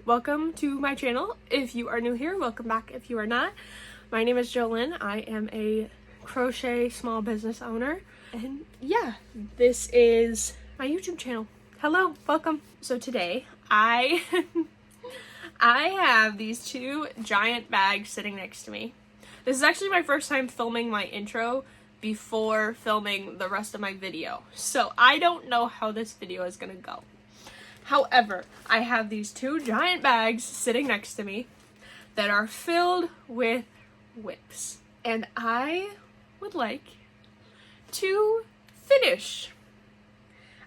Welcome to my channel. If you are new here, welcome back if you are not. My name is Jolyn. I am a crochet small business owner. And yeah, this is my YouTube channel. Hello, welcome. So today I have these two giant bags sitting next to me. This is actually my first time filming my intro before filming the rest of my video. So I don't know how this video is gonna go. However, I have these two giant bags sitting next to me that are filled with WIPS. And I would like to finish,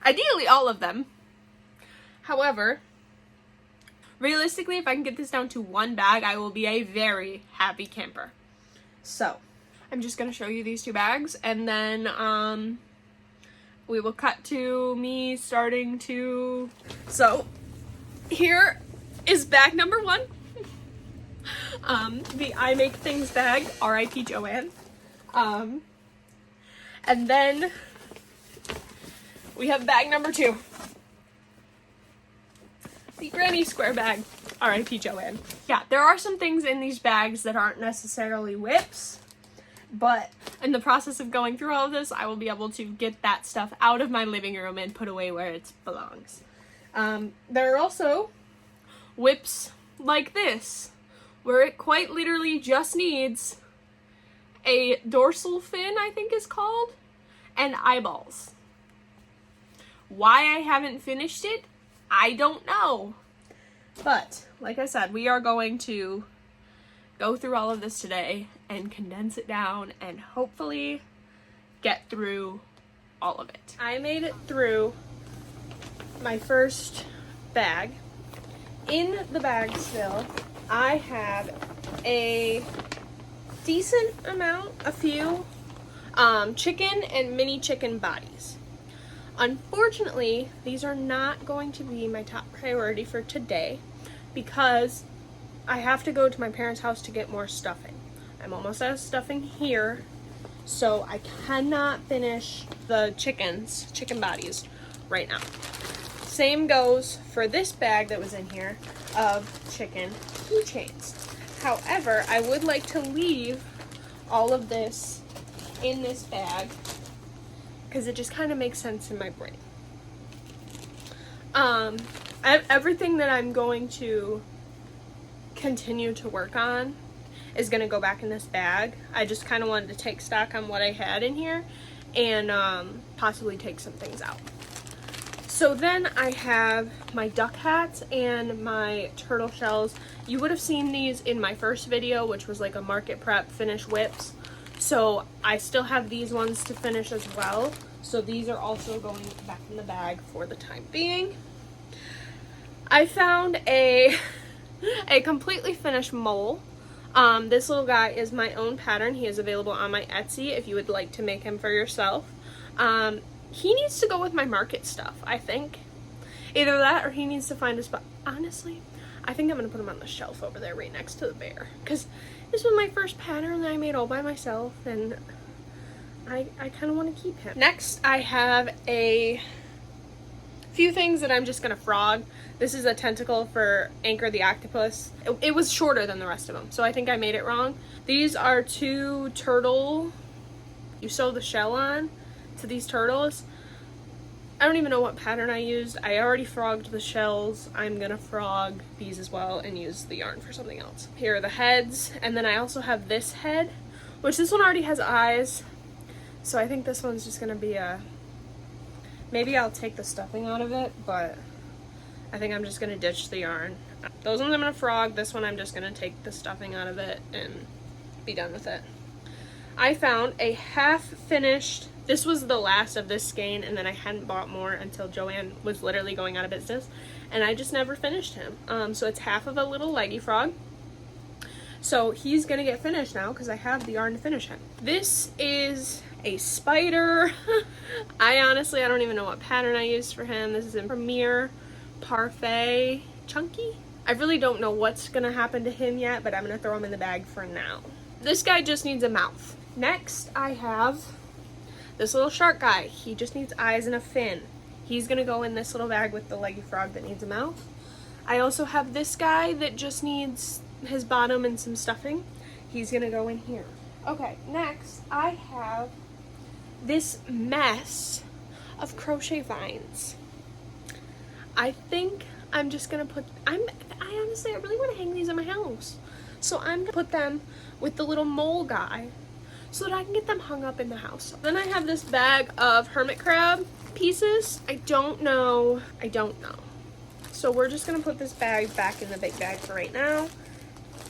ideally all of them. However, realistically, if I can get this down to one bag, I will be a very happy camper. So, I'm just going to show you these two bags, and then we will cut to me starting to... So, here is bag number one. The I Make Things bag, R.I.P. Joanne. And then we have bag number two. The Granny Square bag, R.I.P. Joanne. Yeah, there are some things in these bags that aren't necessarily WIPS, but in the process of going through all of this, I will be able to get that stuff out of my living room and put away where it belongs. There are also WIPS like this, where it quite literally just needs a dorsal fin, I think is called, and eyeballs. Why I haven't finished it, I don't know. But, like I said, we are going to go through all of this today and condense it down and hopefully get through all of it. I made it through my first bag. In the bag still, I have a decent amount, a few chicken and mini chicken bodies. Unfortunately, these are not going to be my top priority for today because I have to go to my parents' house to get more stuffing. I'm almost out of stuffing here, so I cannot finish the chicken bodies right now. Same goes for this bag that was in here of chicken keychains. However, I would like to leave all of this in this bag because it just kind of makes sense in my brain. Everything that I'm going to continue to work on is going to go back in this bag. I just kind of wanted to take stock on what I had in here and possibly take some things out. So then I have my duck hats and my turtle shells. You would have seen these in my first video, which was like a market prep finish WIPS. So I still have these ones to finish as well. So these are also going back in the bag for the time being. I found a completely finished mole. This little guy is my own pattern. He is available on my Etsy if you would like to make him for yourself. He needs to go with my market stuff, I think. Either that or he needs to find a spot. Honestly, I think I'm going to put him on the shelf over there right next to the bear. Because this was my first pattern that I made all by myself, and I kind of want to keep him. Next, I have a few things that I'm just going to frog. This is a tentacle for Anchor the octopus. It was shorter than the rest of them, so I think I made it wrong. These are two turtle. You sew the shell on to these turtles. I don't even know what pattern I used. I already frogged the shells. I'm going to frog these as well and use the yarn for something else. Here are the heads, and then I also have this head, which this one already has eyes. So I think this one's just going to be a... Maybe I'll take the stuffing out of it, but I think I'm just going to ditch the yarn. Those ones I'm going to frog. This one I'm just going to take the stuffing out of it and be done with it. I found a half-finished... This was the last of this skein, and then I hadn't bought more until Joanne was literally going out of business, and I just never finished him. So it's half of a little leggy frog. So he's going to get finished now because I have the yarn to finish him. This is a spider. I don't even know what pattern I used for him. This is in Premier Parfait Chunky. I really don't know what's going to happen to him yet, but I'm going to throw him in the bag for now. This guy just needs a mouth. Next, I have this little shark guy. He just needs eyes and a fin. He's going to go in this little bag with the leggy frog that needs a mouth. I also have this guy that just needs his bottom and some stuffing. He's gonna go in here. Okay, next I have this mess of crochet vines. I think I'm just gonna put, I honestly, I really wanna hang these in my house. So I'm gonna put them with the little mole guy so that I can get them hung up in the house. Then I have this bag of hermit crab pieces. I don't know. So we're just gonna put this bag back in the big bag for right now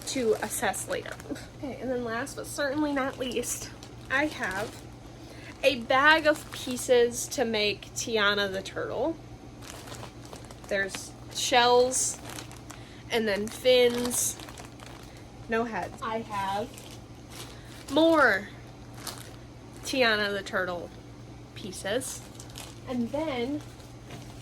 to assess later. Okay, and then last but certainly not least, I have a bag of pieces to make Tiana the turtle. There's shells and then fins, no heads. I have more Tiana the turtle pieces, and then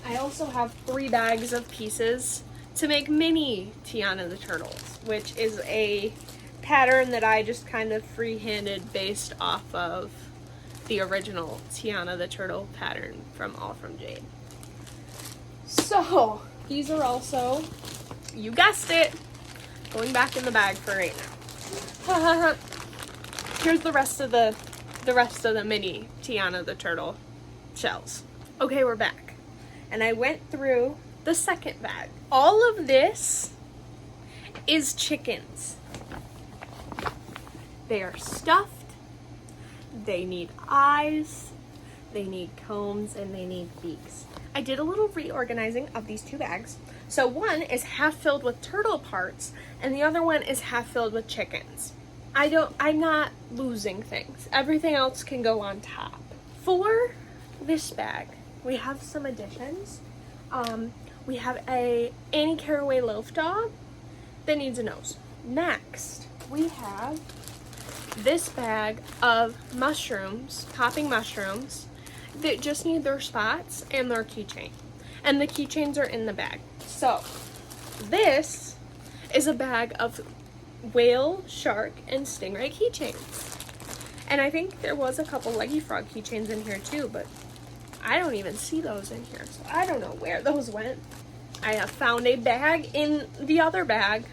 I also have 3 bags of pieces to make mini Tiana the turtles, which is a pattern that I just kind of freehanded based off of the original Tiana the turtle pattern from All From Jade. So these are also, you guessed it, going back in the bag for right now. Here's the rest of the mini Tiana the turtle shells. Okay, we're back. And I went through the second bag. All of this is chickens. They are stuffed. They need eyes. They need combs, and they need beaks. I did a little reorganizing of these 2 bags. So one is half filled with turtle parts, and the other one is half filled with chickens. I'm not losing things. Everything else can go on top. For this bag, we have some additions. We have a Annie Caraway loaf dog that needs a nose. Next, we have this bag of mushrooms, popping mushrooms, that just need their spots and their keychain. And the keychains are in the bag. So, this is a bag of whale, shark, and stingray keychains. And I think there was a couple leggy frog keychains in here too, but I don't even see those in here, so I don't know where those went. I have found a bag in the other bag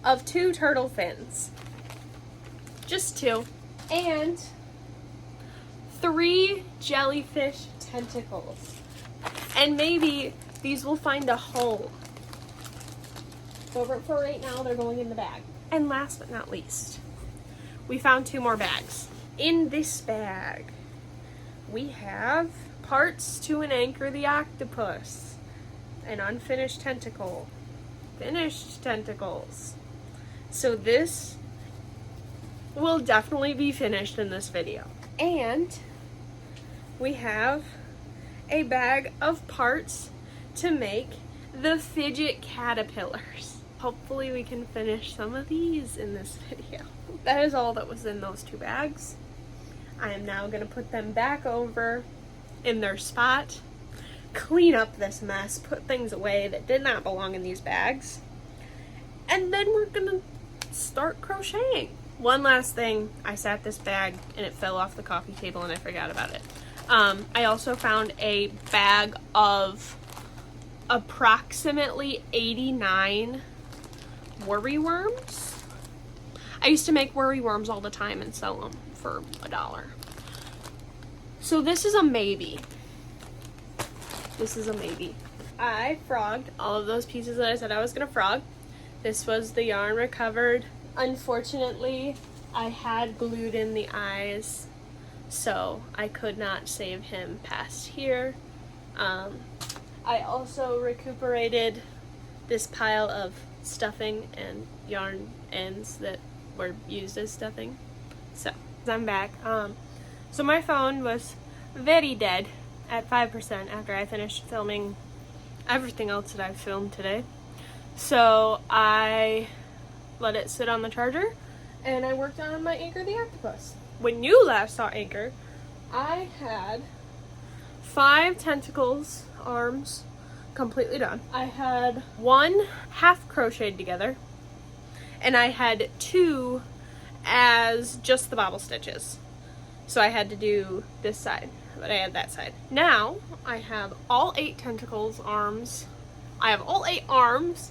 of 2 turtle fins. Just 2. And 3 jellyfish tentacles. And maybe these will find a home. But for right now, they're going in the bag. And last but not least, we found 2 more bags. In this bag, we have parts to an anchor the octopus, an unfinished tentacle, finished tentacles. So this will definitely be finished in this video. And we have a bag of parts to make the fidget caterpillars. Hopefully we can finish some of these in this video. That is all that was in those 2 bags. I am now going to put them back over in their spot, clean up this mess, put things away that did not belong in these bags, and then we're going to start crocheting. One last thing, I sat this bag and it fell off the coffee table and I forgot about it. I also found a bag of approximately 89 worry worms. I used to make worry worms all the time and sell them for $1. So this is a maybe. This is a maybe. I frogged all of those pieces that I said I was gonna frog. This was the yarn recovered. Unfortunately, I had glued in the eyes, so I could not save him past here. I also recuperated this pile of stuffing and yarn ends that were used as stuffing. So I'm back. So my phone was very dead at 5% after I finished filming everything else that I've filmed today. So I let it sit on the charger and I worked on my Anchor the Octopus. When you last saw Anchor, I had 5 tentacles, arms, completely done. I had 1 half crocheted together, and I had 2 as just the bobble stitches. So I had to do this side, but I had that side. Now I have all 8 tentacles, arms, I have all 8 arms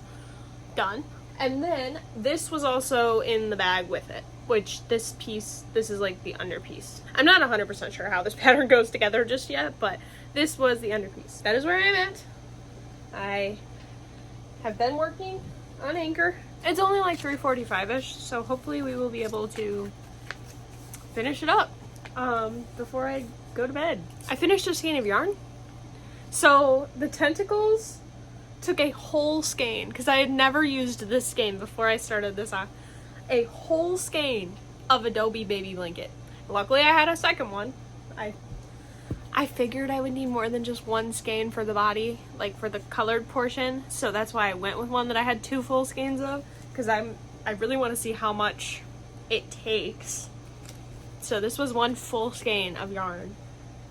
done. And then this was also in the bag with it, which this piece, this is like the underpiece. I'm not 100% sure how this pattern goes together just yet, but this was the underpiece. That is where I'm at. I have been working on Anchor. It's only like 3:45ish, so hopefully we will be able to finish it up before I go to bed. I finished a skein of yarn. So the tentacles took a whole skein, because I had never used this skein before I started this on. A whole skein of Adobe baby blanket. Luckily I had a second one. I figured I would need more than just one skein for the body, like for the colored portion, so that's why I went with one that I had 2 full skeins of, because I really want to see how much it takes. So this was one full skein of yarn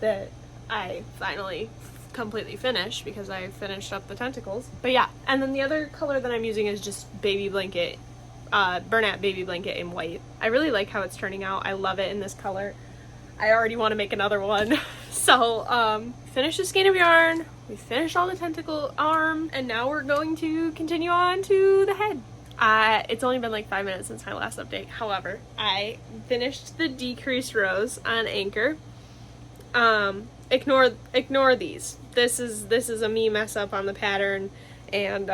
that I finally completely finished because I finished up the tentacles. But yeah, and then the other color that I'm using is just baby blanket, burnout baby blanket in white. I really like how it's turning out. I love it in this color. I already want to make another one. So finished the skein of yarn, we finished all the tentacle arm, and now we're going to continue on to the head. It's only been like 5 minutes since my last update. However, I finished the decreased rows on Anchor. Ignore these. This is a me mess up on the pattern, and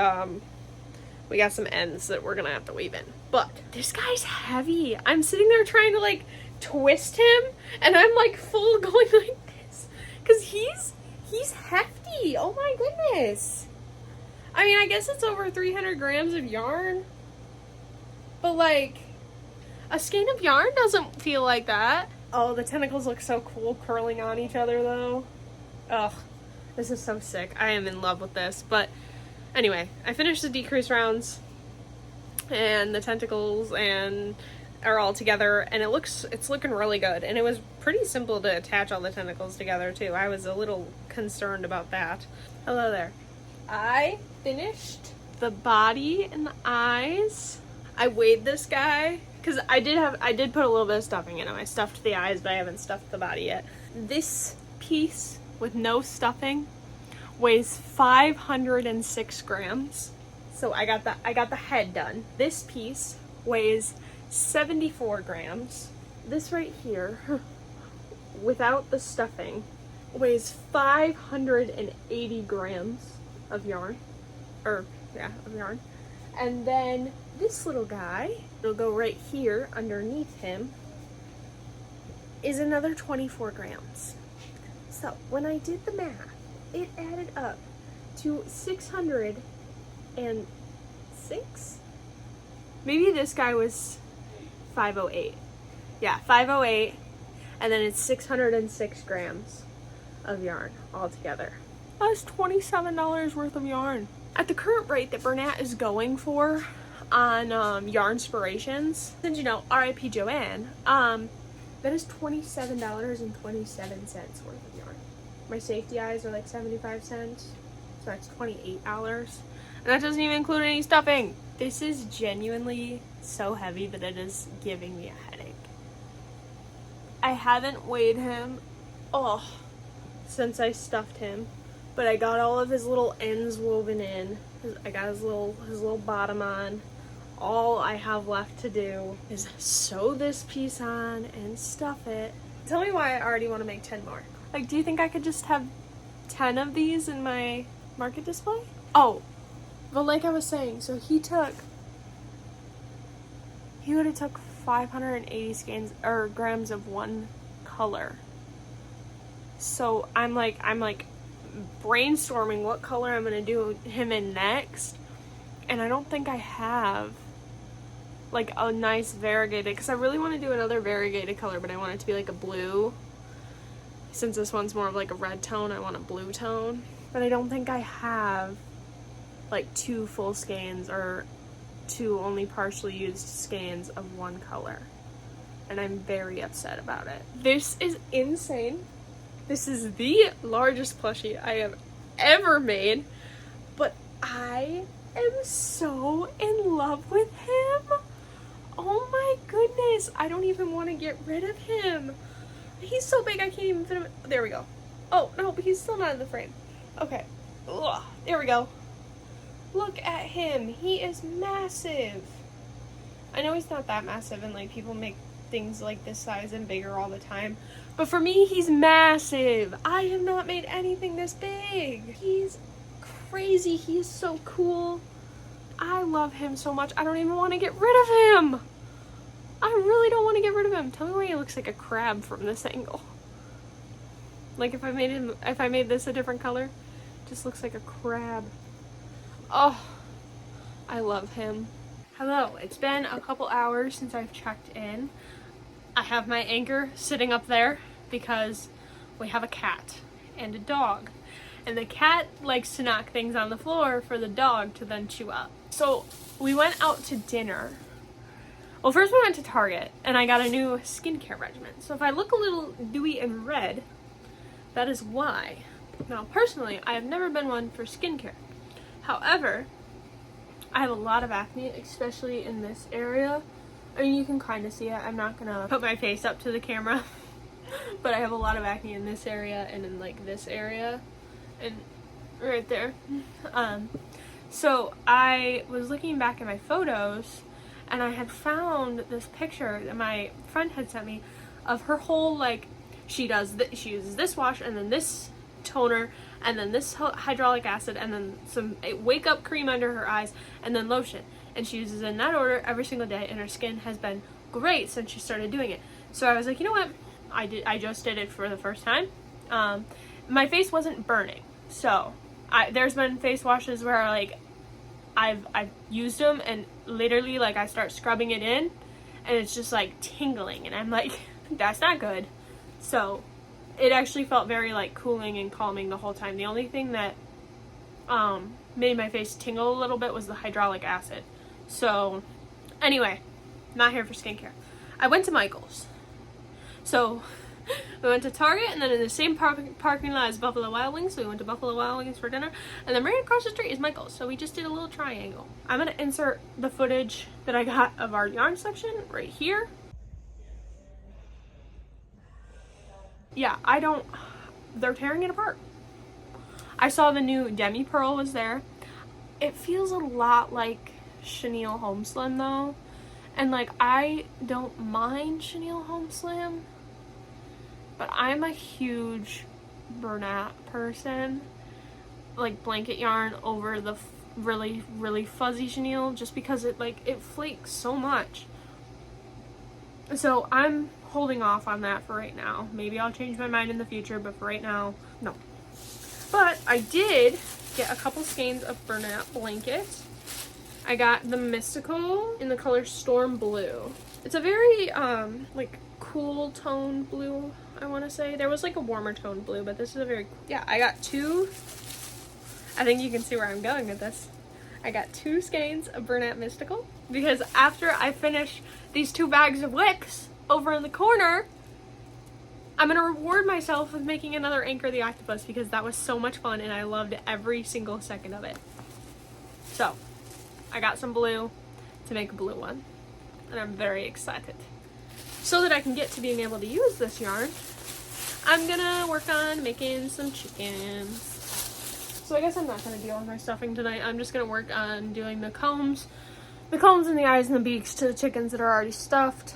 we got some ends that we're gonna have to weave in. But this guy's heavy. I'm sitting there trying to like twist him, and I'm like full going like this because he's hefty. Oh my goodness. I mean, I guess it's over 300 grams of yarn, but like a skein of yarn doesn't feel like that. Oh, the tentacles look so cool curling on each other though. Ugh, this is so sick. I am in love with this. But anyway, I finished the decrease rounds and the tentacles and are all together, and it's looking really good. And it was pretty simple to attach all the tentacles together too. I was a little concerned about that. Hello there. I finished the body and the eyes. I weighed this guy because I did put a little bit of stuffing in him. I stuffed the eyes, but I haven't stuffed the body yet. This piece with no stuffing weighs 506 grams. So I got the head done. This piece weighs 74 grams. This right here, without the stuffing, weighs 580 grams of yarn. Of yarn. And then this little guy, it'll go right here underneath him, is another 24 grams. So when I did the math, it added up to 606? Maybe this guy was 508. Yeah, 508, and then it's 606 grams of yarn altogether. That's $27 worth of yarn. At the current rate that Bernat is going for on Yarnspirations, since you know, R.I.P. Joanne, that is $27.27 worth of yarn. My safety eyes are like 75 cents, so that's $28. And that doesn't even include any stuffing. This is genuinely so heavy that it is giving me a headache. I haven't weighed him, since I stuffed him. But I got all of his little ends woven in. I got his little bottom on. All I have left to do is sew this piece on and stuff it. Tell me why I already want to make 10 more. Like, do you think I could just have 10 of these in my market display? Oh, but like I was saying, so he would have took 580 grams of one color. So I'm like brainstorming what color I'm gonna do him in next, and I don't think I have like a nice variegated, because I really want to do another variegated color, but I want it to be like a blue. Since this one's more of like a red tone, I want a blue tone. But I don't think I have like 2 full skeins or 2 only partially used skeins of one color, and I'm very upset about it. This is insane. This is the largest plushie I have ever made, but I am so in love with him. Oh my goodness, I don't even want to get rid of him. He's so big I can't even fit him. There we go. Oh no, but he's still not in the frame. Okay. Ugh, there we go. Look at him. He is massive. I know he's not that massive, and like people make things like this size and bigger all the time, but for me, he's massive. I have not made anything this big. He's crazy. He is so cool. I love him so much. I don't even want to get rid of him. I really don't want to get rid of him. Tell me why he looks like a crab from this angle. Like if I made this a different color, it just looks like a crab. Oh, I love him. Hello, it's been a couple hours since I've checked in. I have my anchor sitting up there because we have a cat and a dog. And the cat likes to knock things on the floor for the dog to then chew up. So we went out to dinner. Well, first we went to Target and I got a new skincare regimen. So if I look a little dewy and red, that is why. Now, personally, I have never been one for skincare. However, I have a lot of acne, especially in this area. I mean, you can kind of see it. I'm not gonna put my face up to the camera, but I have a lot of acne in this area and in like this area and right there. So I was looking back at my photos and I had found this picture that my friend had sent me of her whole, like, she uses this wash and then this toner and then this hydraulic acid and then some wake up cream under her eyes and then lotion, and she uses it in that order every single day, and her skin has been great since she started doing it. So I was like, you know what, I just did it for the first time. My face wasn't burning, so there's been face washes where like I've used them and literally like I start scrubbing it in and it's just like tingling and I'm like, that's not good. So it actually felt very like cooling and calming the whole time. The only thing that made my face tingle a little bit was the hydraulic acid. So anyway, not here for skincare. I went to Michael's. So we went to Target and then in the same parking lot as Buffalo Wild Wings. So we went to Buffalo Wild Wings for dinner and then right across the street is Michael's. So we just did a little triangle. I'm going to insert the footage that I got of our yarn section right here. Yeah, they're tearing it apart. I saw the new Demi Pearl was there. It feels a lot like Chenille Home Slim though. And like, I don't mind Chenille Home Slim, but I'm a huge Bernat person. Like blanket yarn over the really, really fuzzy chenille just because it flakes so much. So I'm holding off on that for right now. Maybe I'll change my mind in the future, but for right now, no. But I did get a couple skeins of Bernat blankets. I got the Mystical in the color Storm Blue. It's a very like cool tone blue, I want to say. There was like a warmer tone blue, but this is a very, yeah, I got two. I think you can see where I'm going with this. I got 2 skeins of Bernat Mystical because after I finish these 2 bags of WIPS over in the corner, I'm gonna reward myself with making another Anchor the Octopus because that was so much fun and I loved every single second of it. So I got some blue to make a blue one and I'm very excited. So that I can get to being able to use this yarn, I'm gonna work on making some chickens. So I guess I'm not gonna deal with my stuffing tonight. I'm just gonna work on doing the combs and the eyes and the beaks to the chickens that are already stuffed.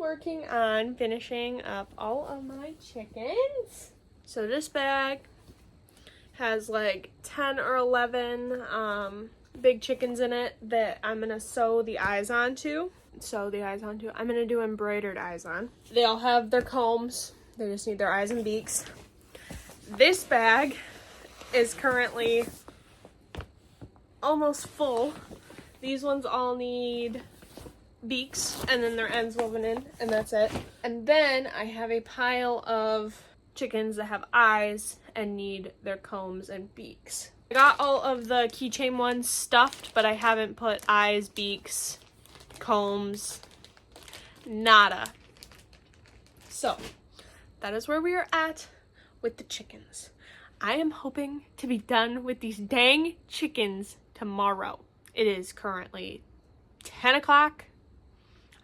working on finishing up all of my chickens. So this bag has like 10 or 11 big chickens in it that I'm gonna sew the eyes onto. I'm gonna do embroidered eyes on. They all have their combs. They just need their eyes and beaks. This bag is currently almost full. These ones all need beaks and then their ends woven in, and that's it. And then I have a pile of chickens that have eyes and need their combs and beaks. I got all of the keychain ones stuffed, but I haven't put eyes, beaks, combs, nada. So that is where we are at with the chickens. I am hoping to be done with these dang chickens tomorrow. It is currently 10 o'clock.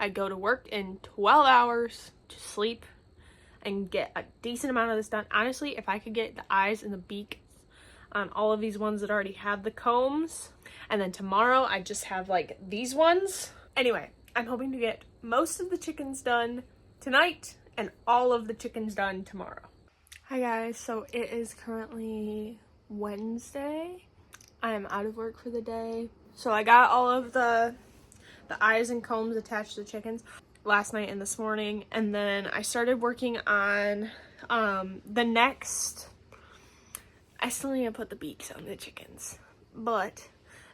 I go to work in 12 hours to sleep and get a decent amount of this done. Honestly, if I could get the eyes and the beak on all of these ones that already have the combs, and then tomorrow I just have like these ones. Anyway, I'm hoping to get most of the chickens done tonight and all of the chickens done tomorrow. Hi guys, so it is currently Wednesday. I am out of work for the day. So I got all of the eyes and combs attached to the chickens last night and this morning, and then I started working on the next, I still need to put the beaks on the chickens, but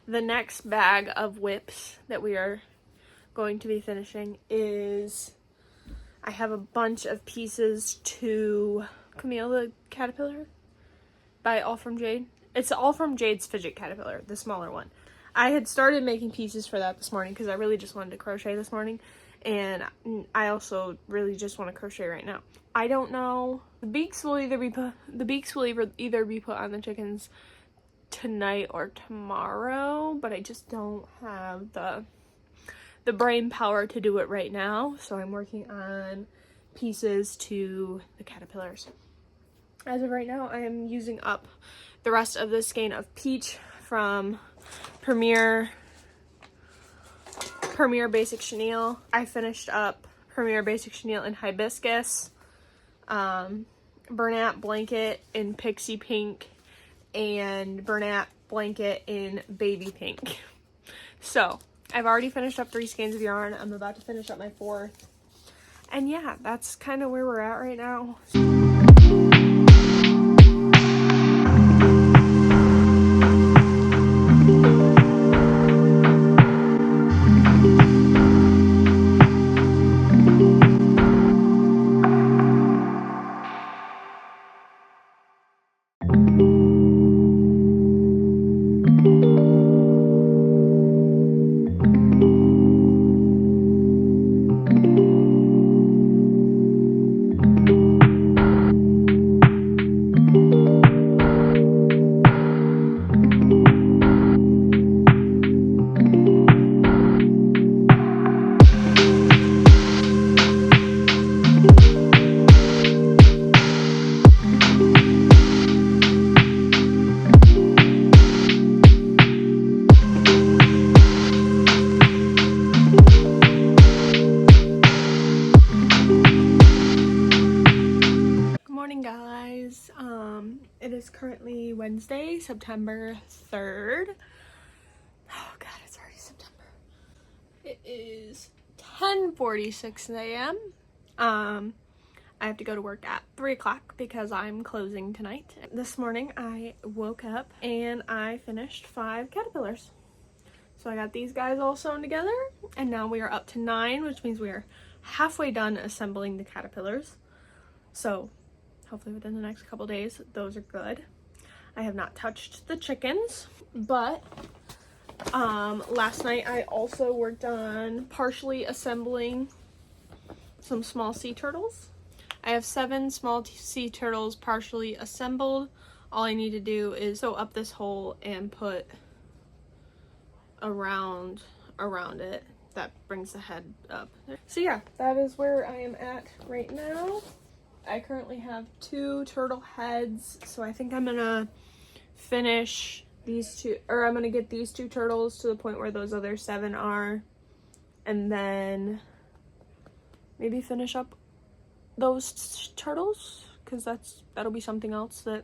the next bag of WIPS that we are going to be finishing is, I have a bunch of pieces to Camille the Caterpillar by All From Jade. It's All From Jade's Fidget Caterpillar, the smaller one. I had started making pieces for that this morning because I really just wanted to crochet this morning, and I also really just want to crochet right now. I don't know. The beaks will either be put on the chickens tonight or tomorrow, but I just don't have the brain power to do it right now. So I'm working on pieces to the caterpillars. As of right now, I am using up the rest of this skein of peach from Premier Basic Chenille. I finished up Premier Basic Chenille in Hibiscus, Bernat Blanket in Pixie Pink, and Bernat Blanket in Baby Pink. So I've already finished up 3 skeins of yarn. I'm about to finish up my 4th. And yeah, that's kind of where we're at right now. It is currently Wednesday, September 3rd. Oh god, it's already September. It is 10:46 a.m. I have to go to work at 3 o'clock because I'm closing tonight. This morning I woke up and I finished 5 caterpillars. So I got these guys all sewn together, and now we are up to 9, which means we are halfway done assembling the caterpillars. So hopefully within the next couple days, those are good. I have not touched the chickens, but last night I also worked on partially assembling some small sea turtles. I have 7 small sea turtles partially assembled. All I need to do is sew up this hole and put around it. That brings the head up. So yeah, that is where I am at right now. I currently have 2 turtle heads, so I think I'm gonna finish these 2, or I'm gonna get these 2 turtles to the point where those other 7 are, and then maybe finish up those turtles, because that'll be something else that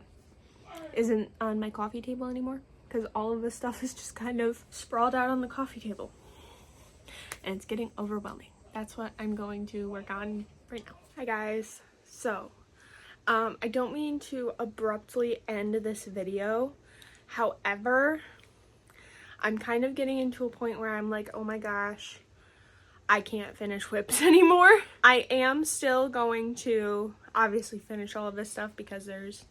isn't on my coffee table anymore, because all of this stuff is just kind of sprawled out on the coffee table and it's getting overwhelming. That's what I'm going to work on right now. Hi guys. So I don't mean to abruptly end this video. However, I'm kind of getting into a point where I'm like, oh my gosh, I can't finish WIPS anymore. I am still going to obviously finish all of this stuff because there's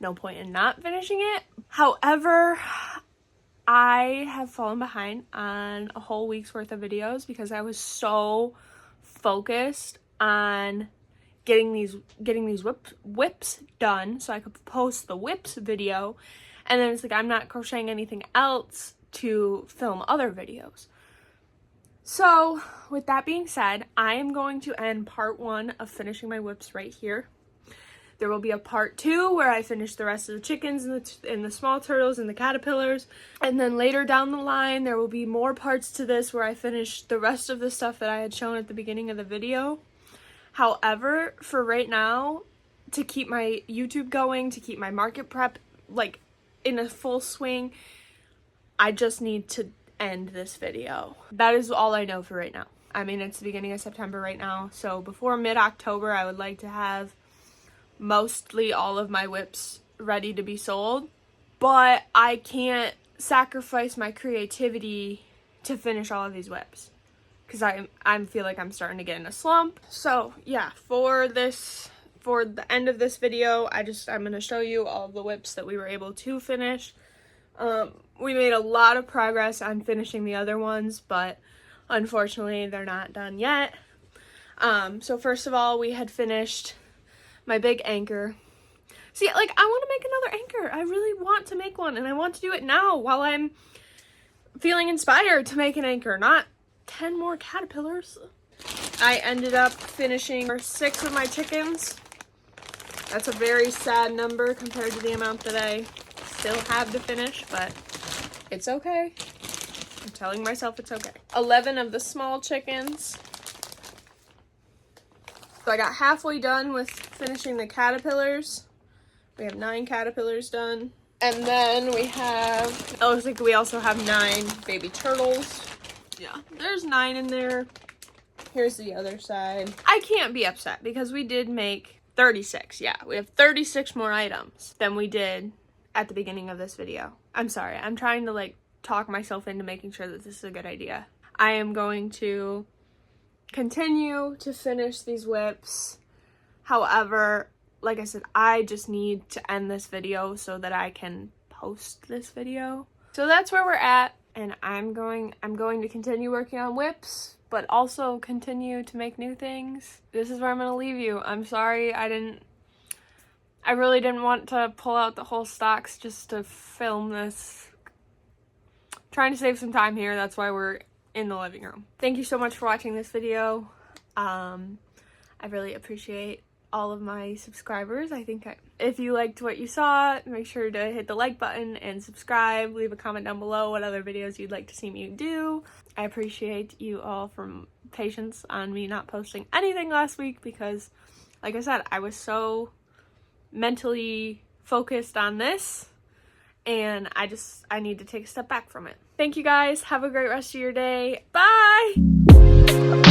no point in not finishing it. However, I have fallen behind on a whole week's worth of videos because I was so focused on getting these WIPS done so I could post the WIPS video, and then it's like I'm not crocheting anything else to film other videos. So with that being said, I am going to end part 1 of finishing my WIPS right here. There will be a part 2 where I finish the rest of the chickens and the small turtles and the caterpillars. And then later down the line, there will be more parts to this where I finish the rest of the stuff that I had shown at the beginning of the video. However, for right now, to keep my YouTube going, to keep my market prep like in a full swing, I just need to end this video. That is all I know for right now. I mean, it's the beginning of September right now, so before mid-October, I would like to have mostly all of my WIPS ready to be sold, but I can't sacrifice my creativity to finish all of these WIPS because I feel like I'm starting to get in a slump. So yeah, for the end of this video, I'm going to show you all of the WIPS that we were able to finish. We made a lot of progress on finishing the other ones, but unfortunately they're not done yet. So first of all, we had finished my big anchor. See, like, I want to make another anchor. I really want to make one, and I want to do it now while I'm feeling inspired to make an anchor, not 10 more caterpillars. I ended up finishing 6 of my chickens. That's a very sad number compared to the amount that I still have to finish, but it's okay. I'm telling myself it's okay. 11 of the small chickens. So I got halfway done with finishing the caterpillars. We have 9 caterpillars done. And then we have, it looks like we also have 9 baby turtles. Yeah, there's 9 in there. Here's the other side. I can't be upset because we did make 36. Yeah, we have 36 more items than we did at the beginning of this video. I'm sorry, I'm trying to like talk myself into making sure that this is a good idea. I am going to continue to finish these WIPS. However, like I said, I just need to end this video so that I can post this video. So that's where we're at, and I'm going to continue working on WIPS, but also continue to make new things. This is where I'm going to leave you. I'm sorry I really didn't want to pull out the whole stocks just to film this. I'm trying to save some time here, that's why we're in the living room. Thank you so much for watching this video. I really appreciate all of my subscribers. If you liked what you saw, make sure to hit the like button and subscribe. Leave a comment down below what other videos you'd like to see me do. I appreciate you all for patience on me not posting anything last week because, like I said, I was so mentally focused on this, and I need to take a step back from it. Thank you guys. Have a great rest of your day. Bye!